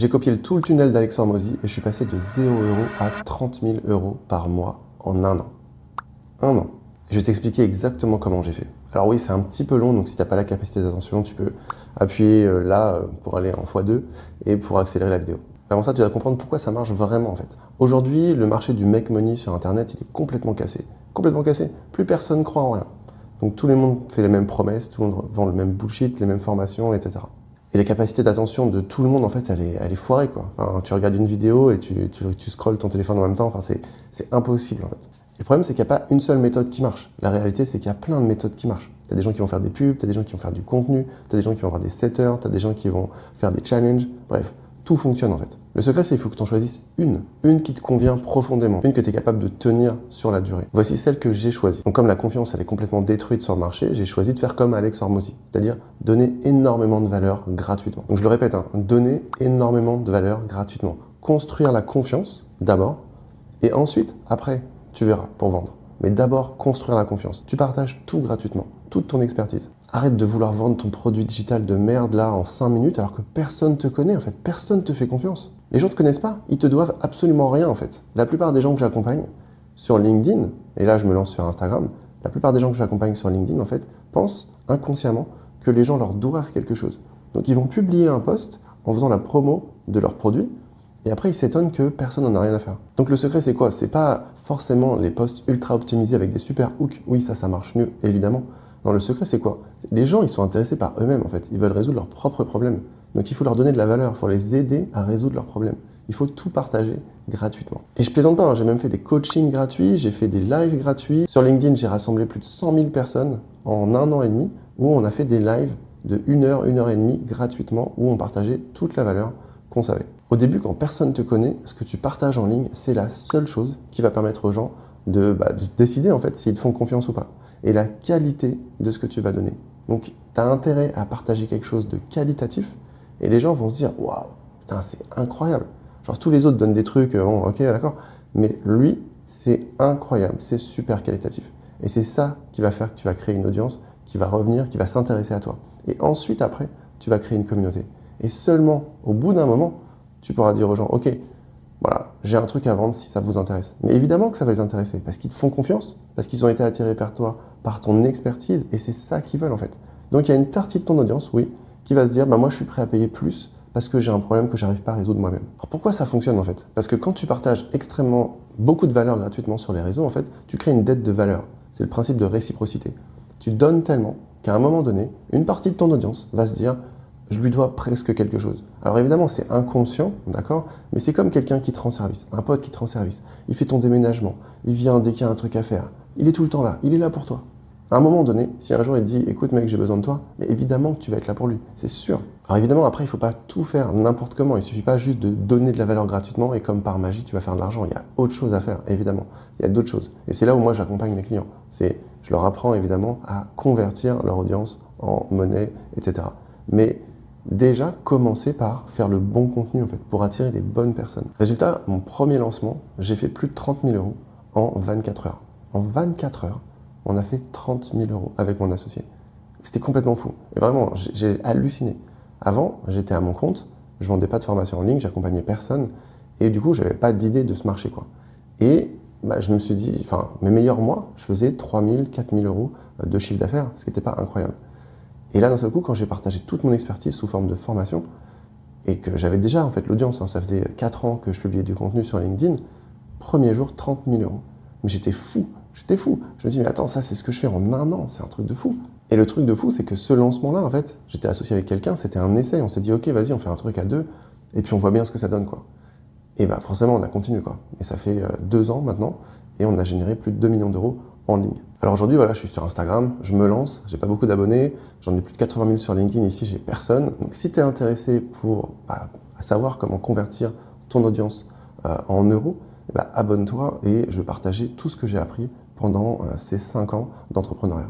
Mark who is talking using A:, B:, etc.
A: J'ai copié tout le tunnel d'Alex Hormozy et je suis passé de 0 € à 30 000 € par mois en un an. Un an. Et je vais t'expliquer exactement comment j'ai fait. Alors oui, c'est un petit peu long, donc si tu n'as pas la capacité d'attention, tu peux appuyer là pour aller en x2 et pour accélérer la vidéo. Avant ça, tu vas comprendre pourquoi ça marche vraiment en fait. Aujourd'hui, le marché du make money sur Internet, il est complètement cassé. Complètement cassé. Plus personne croit en rien. Donc tout le monde fait les mêmes promesses, tout le monde vend le même bullshit, les mêmes formations, etc. Et la capacité d'attention de tout le monde, en fait, elle est foirée, quoi. Enfin, tu regardes une vidéo et tu scrolles ton téléphone en même temps. Enfin, c'est impossible, en fait. Et le problème, c'est qu'il n'y a pas une seule méthode qui marche. La réalité, c'est qu'il y a plein de méthodes qui marchent. Tu as des gens qui vont faire des pubs, tu as des gens qui vont faire du contenu, tu as des gens qui vont avoir des setters, tu as des gens qui vont faire des challenges. Bref, tout fonctionne, en fait. Le secret, c'est qu'il faut que tu en choisisses une qui te convient profondément, une que tu es capable de tenir sur la durée. Voici celle que j'ai choisie. Donc comme la confiance, elle est complètement détruite sur le marché, j'ai choisi de faire comme Alex Hormozy, c'est-à-dire donner énormément de valeur gratuitement. Donc je le répète, donner énormément de valeur gratuitement. Construire la confiance d'abord, et ensuite, après, tu verras pour vendre. Mais d'abord, construire la confiance. Tu partages tout gratuitement, toute ton expertise. Arrête de vouloir vendre ton produit digital de merde là en 5 minutes alors que personne te connaît en fait, personne te fait confiance. Les gens ne te connaissent pas, ils te doivent absolument rien en fait. La plupart des gens que j'accompagne sur LinkedIn, et là je me lance sur Instagram, la plupart des gens que j'accompagne sur LinkedIn en fait pensent inconsciemment que les gens leur doivent quelque chose. Donc ils vont publier un post en faisant la promo de leur produit et après ils s'étonnent que personne n'en a rien à faire. Donc le secret c'est quoi? C'est pas forcément les posts ultra optimisés avec des super hooks, oui ça marche mieux évidemment. Non, le secret, c'est quoi? Les gens, ils sont intéressés par eux-mêmes, en fait. Ils veulent résoudre leurs propres problèmes. Donc, il faut leur donner de la valeur. Il faut les aider à résoudre leurs problèmes. Il faut tout partager gratuitement. Et je plaisante pas, j'ai même fait des coachings gratuits, j'ai fait des lives gratuits. Sur LinkedIn, j'ai rassemblé plus de 100 000 personnes en un an et demi, où on a fait des lives de 1 heure, 1 heure et demie gratuitement, où on partageait toute la valeur qu'on savait. Au début, quand personne ne te connaît, ce que tu partages en ligne, c'est la seule chose qui va permettre aux gens de décider, en fait, s'ils te font confiance ou pas. Et la qualité de ce que tu vas donner. Donc, tu as intérêt à partager quelque chose de qualitatif et les gens vont se dire « Waouh, putain, c'est incroyable !» Genre, tous les autres donnent des trucs, bon, ok, d'accord, mais lui, c'est incroyable, c'est super qualitatif. Et c'est ça qui va faire que tu vas créer une audience qui va revenir, qui va s'intéresser à toi. Et ensuite, après, tu vas créer une communauté. Et seulement au bout d'un moment, tu pourras dire aux gens « Ok, voilà, j'ai un truc à vendre si ça vous intéresse. » Mais évidemment que ça va les intéresser, parce qu'ils te font confiance, parce qu'ils ont été attirés par toi, par ton expertise, et c'est ça qu'ils veulent en fait. Donc il y a une partie de ton audience, oui, qui va se dire, moi je suis prêt à payer plus parce que j'ai un problème que j'arrive pas à résoudre moi-même. Alors pourquoi ça fonctionne en fait? Parce que quand tu partages extrêmement beaucoup de valeur gratuitement sur les réseaux, en fait, tu crées une dette de valeur. C'est le principe de réciprocité. Tu donnes tellement qu'à un moment donné, une partie de ton audience va se dire, je lui dois presque quelque chose. Alors évidemment, c'est inconscient, d'accord? Mais c'est comme quelqu'un qui te rend service, un pote qui te rend service. Il fait ton déménagement, il vient dès qu'il y a un truc à faire. Il est tout le temps là, il est là pour toi. À un moment donné, si un jour il te dit « Écoute mec, j'ai besoin de toi », mais évidemment que tu vas être là pour lui, c'est sûr. Alors évidemment, après, il ne faut pas tout faire n'importe comment. Il ne suffit pas juste de donner de la valeur gratuitement et comme par magie, tu vas faire de l'argent. Il y a autre chose à faire, évidemment. Il y a d'autres choses. Et c'est là où moi, j'accompagne mes clients. Je leur apprends évidemment à convertir leur audience en monnaie, etc. Mais déjà, commencer par faire le bon contenu en fait, pour attirer les bonnes personnes. Résultat, mon premier lancement, j'ai fait plus de 30 000 € en 24 heures. En 24 heures, on a fait 30 000 € avec mon associé. C'était complètement fou. Et vraiment, j'ai halluciné. Avant, j'étais à mon compte, je vendais pas de formation en ligne, j'accompagnais personne. Et du coup, j'avais pas d'idée de ce marché, quoi. Et je me suis dit, mes meilleurs mois, je faisais 3 000, 4 000 € de chiffre d'affaires, ce qui n'était pas incroyable. Et là, d'un seul coup, quand j'ai partagé toute mon expertise sous forme de formation, et que j'avais déjà en fait l'audience, ça faisait 4 ans que je publiais du contenu sur LinkedIn, premier jour, 30 000 €. Mais j'étais fou. Je me dis, mais attends, ça c'est ce que je fais en un an, c'est un truc de fou. Et le truc de fou, c'est que ce lancement-là, en fait, j'étais associé avec quelqu'un, c'était un essai, on s'est dit, ok, vas-y, on fait un truc à deux, et puis on voit bien ce que ça donne, quoi. Et forcément, on a continué, quoi. Et ça fait 2 ans maintenant, et on a généré plus de 2 millions d'euros en ligne. Alors aujourd'hui, voilà, je suis sur Instagram, je me lance, j'ai pas beaucoup d'abonnés, j'en ai plus de 80 000 sur LinkedIn, ici j'ai personne. Donc si tu es intéressé pour savoir comment convertir ton audience en euros, abonne-toi et je vais partager tout ce que j'ai appris pendant ces 5 ans d'entrepreneuriat.